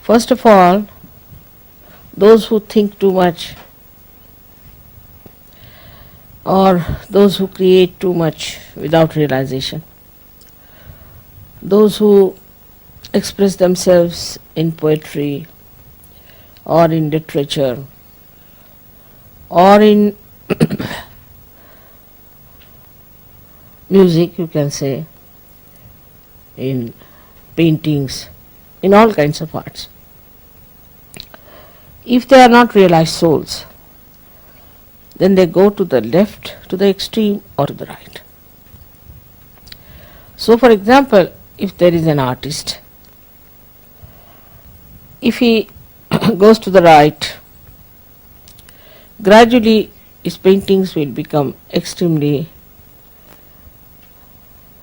First of all, those who think too much or those who create too much without realization, those who express themselves in poetry or in literature or in music, you can say, in paintings, in all kinds of arts. If they are not realized souls, then they go to the left, to the extreme, or to the right. So, for example, if there is an artist, if he goes to the right, gradually his paintings will become extremely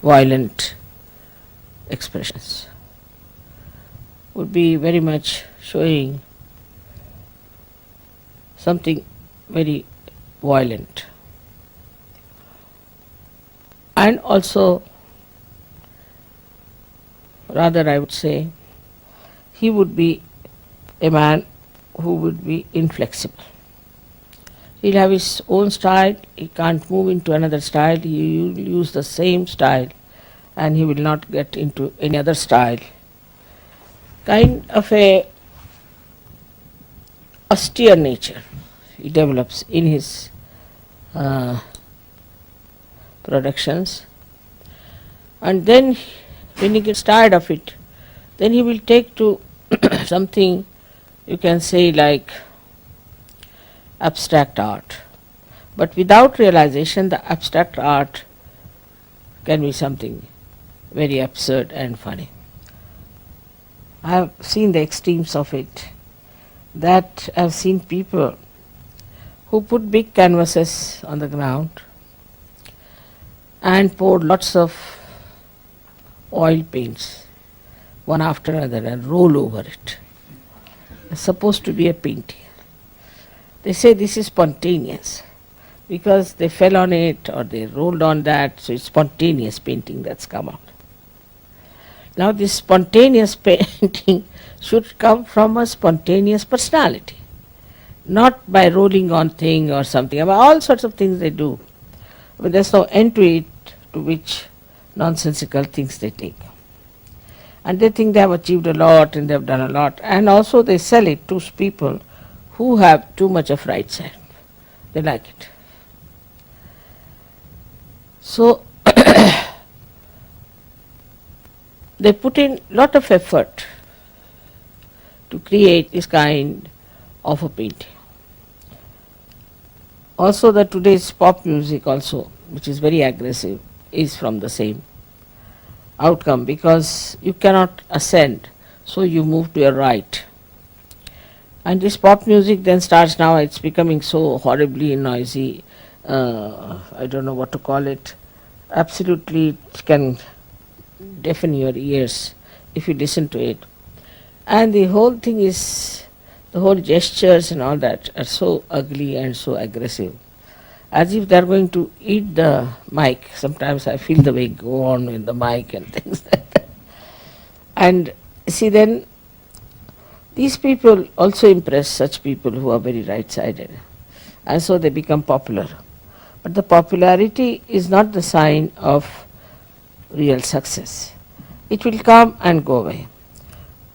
violent expressions, would be very much showing something very violent. And also, rather I would say, he would be a man who would be inflexible. He'll have his own style, he can't move into another style, he will use the same style and he will not get into any other style. Kind of a austere nature he develops in his productions, and then when he gets tired of it, then he will take to something you can say like abstract art. But without realization, the abstract art can be something very absurd and funny. I have seen the extremes of it. That I have seen people who put big canvases on the ground and poured lots of oil paints one after another and roll over it. It's supposed to be a painting. They say this is spontaneous because they fell on it or they rolled on that, so it's spontaneous painting that's come out. Now this spontaneous painting should come from a spontaneous personality, not by rolling on thing or something. All sorts of things they do, but there's no end to it, to which nonsensical things they take. And they think they have achieved a lot and they have done a lot, and also they sell it to people who have too much of right side. They like it. So they put in lot of effort to create this kind of a painting. Also the today's pop music also, which is very aggressive, is from the same outcome, because you cannot ascend, so you move to your right. And this pop music then starts now, it's becoming so horribly noisy, I don't know what to call it, absolutely it can deafen your ears if you listen to it. And the whole thing is, the whole gestures and all that are so ugly and so aggressive, as if they are going to eat the mic. Sometimes I feel the way go on with the mic and things like that. And see, then these people also impress such people who are very right-sided, and so they become popular. But the popularity is not the sign of real success. It will come and go away.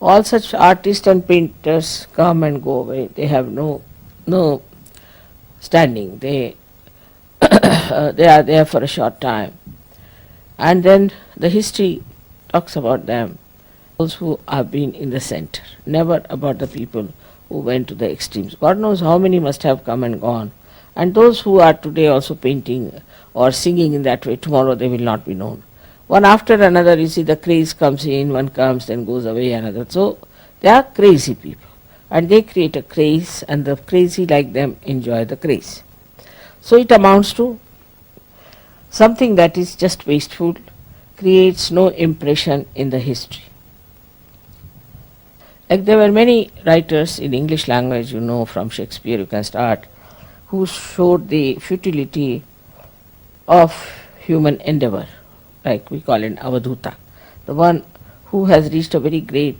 All such artists and painters come and go away. They have no standing. They they are there for a short time. And then the history talks about them, those who have been in the center, never about the people who went to the extremes. God knows how many must have come and gone. And those who are today also painting or singing in that way, tomorrow they will not be known. One after another, you see, the craze comes in, one comes, then goes away, another. So they are crazy people, and they create a craze, and the crazy like them enjoy the craze. So it amounts to something that is just wasteful, creates no impression in the history. Like there were many writers in English language, you know, from Shakespeare you can start, who showed the futility of human endeavor, like we call it Avadhuta, the one who has reached a very great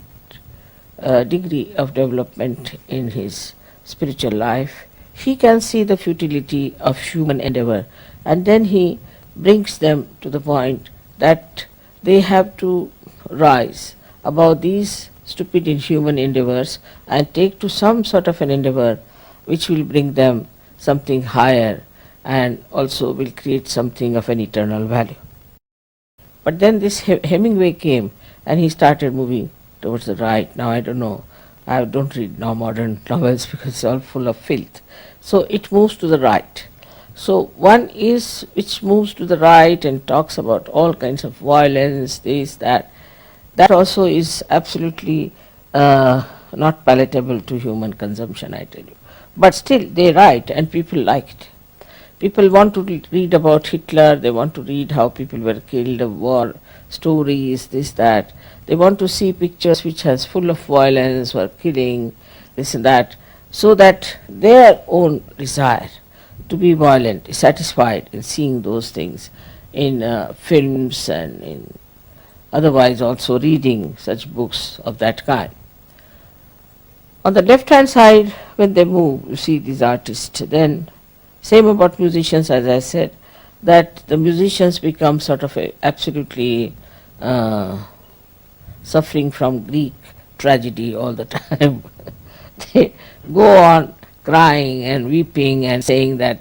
degree of development in his spiritual life, he can see the futility of human endeavor, and then he brings them to the point that they have to rise above these stupid inhuman endeavors and take to some sort of an endeavor which will bring them something higher and also will create something of an eternal value. But then this Hemingway came and he started moving towards the right. Now I don't know, I don't read now modern novels because it's all full of filth. So it moves to the right. So one is which moves to the right and talks about all kinds of violence, this, that. That also is absolutely not palatable to human consumption, I tell you. But still they write and people like it. People want to read about Hitler, they want to read how people were killed, war stories, this, that. They want to see pictures which has full of violence or killing, this and that, so that their own desire to be violent is satisfied in seeing those things in films and in otherwise also reading such books of that kind. On the left hand side, when they move, you see these artists, then same about musicians, as I said, that the musicians become sort of absolutely suffering from Greek tragedy all the time. They go on crying and weeping and saying that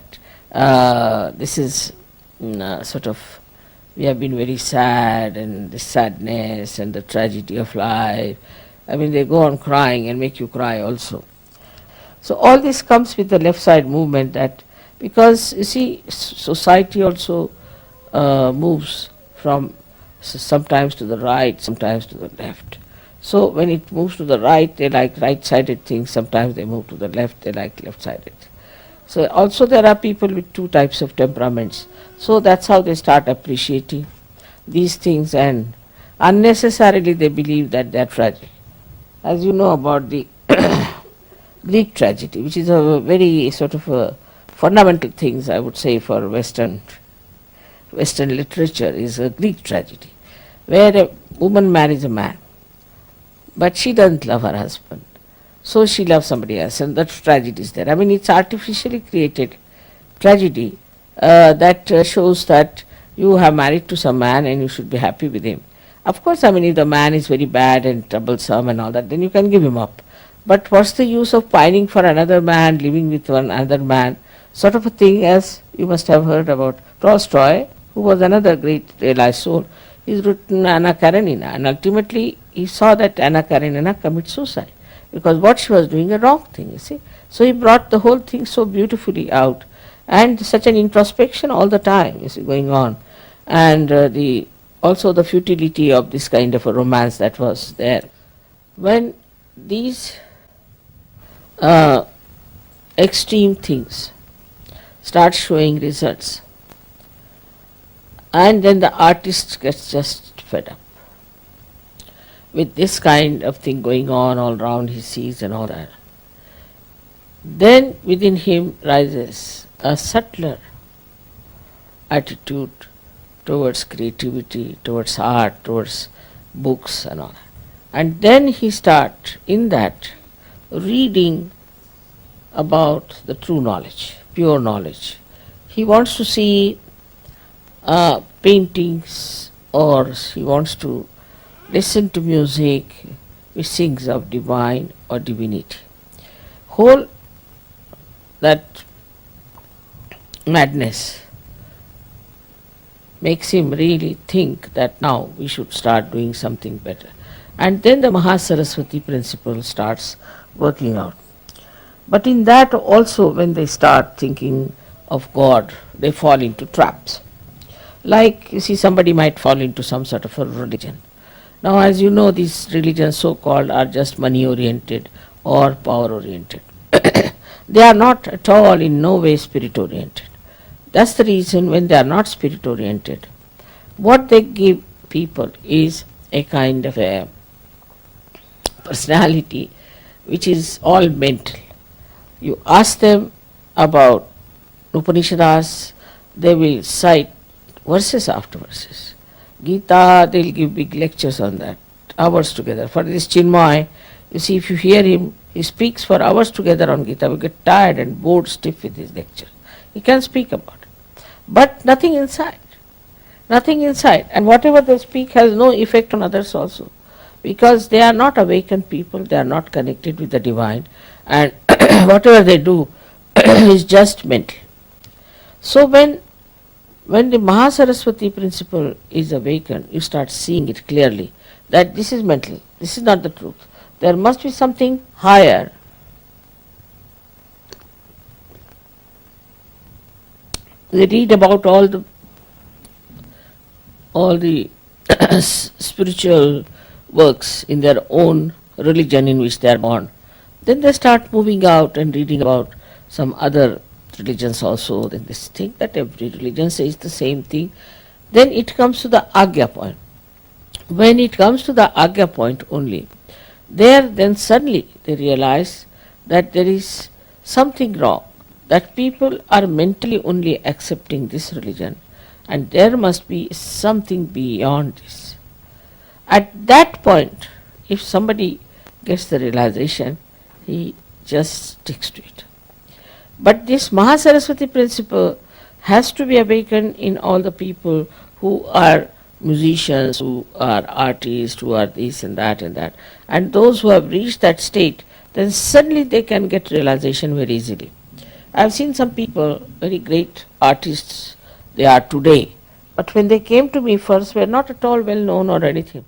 this is sort of, we have been very sad, and the sadness and the tragedy of life. I mean, they go on crying and make you cry also. So all this comes with the left side movement, that because you see society also moves from sometimes to the right, sometimes to the left. So when it moves to the right, they like right-sided things, sometimes they move to the left, they like left-sided. So also there are people with two types of temperaments. So that's how they start appreciating these things, and unnecessarily they believe that they are fragile. As you know about the Greek tragedy, which is a very sort of a fundamental things, I would say, for Western literature, is a Greek tragedy, where a woman marries a man, but she doesn't love her husband, so she loves somebody else, and that tragedy is there. I mean, it's artificially created tragedy that shows that you have married to some man and you should be happy with him. Of course, I mean, if the man is very bad and troublesome and all that, then you can give him up. But what's the use of pining for another man, living with one other man, sort of a thing, as you must have heard about Tolstoy, who was another great realized soul. He's written Anna Karenina, and ultimately he saw that Anna Karenina commit suicide, because what she was doing a wrong thing, you see. So he brought the whole thing so beautifully out, and such an introspection all the time is going on, and also the futility of this kind of a romance that was there. When these extreme things start showing results, and then the artist gets just fed up with this kind of thing going on all round, he sees and all that. Then within him rises a subtler attitude towards creativity, towards art, towards books and all that. And then he starts in that reading about the true knowledge, pure knowledge. He wants to see paintings, or he wants to listen to music which sings of divine or divinity. Whole that madness makes him really think that now we should start doing something better. And then the Mahasaraswati Principle starts working out. But in that also, when they start thinking of God, they fall into traps. Like, you see, somebody might fall into some sort of a religion. Now, as you know, these religions so-called are just money-oriented or power-oriented. They are not at all, in no way, spirit-oriented. That's the reason when they are not spirit-oriented, what they give people is a kind of a personality which is all mental. You ask them about Upanishads, they will cite verses after verses. Gita, they'll give big lectures on that, hours together. For this Chinmay, You see, if you hear him, he speaks for hours together on Gita. We get tired and bored stiff with his lecture. He can speak about it. But nothing inside. Nothing inside. And whatever they speak has no effect on others also. Because they are not awakened people, they are not connected with the divine. And whatever they do is just mental. So when the Mahasaraswati principle is awakened, you start seeing it clearly that this is mental, this is not the truth. There must be something higher. They read about all the spiritual works in their own religion in which they are born. Then they start moving out and reading about some other religions also. Then they think that every religion says the same thing. Then it comes to the Agya point. When it comes to the Agya point only, there then suddenly they realize that there is something wrong, that people are mentally only accepting this religion, and there must be something beyond this. At that point, if somebody gets the realization, he just sticks to it. But this Mahasaraswati principle has to be awakened in all the people who are musicians, who are artists, who are this and that and that. And those who have reached that state, then suddenly they can get realization very easily. I have seen some people, very great artists they are today, but when they came to me first were not at all well known or anything.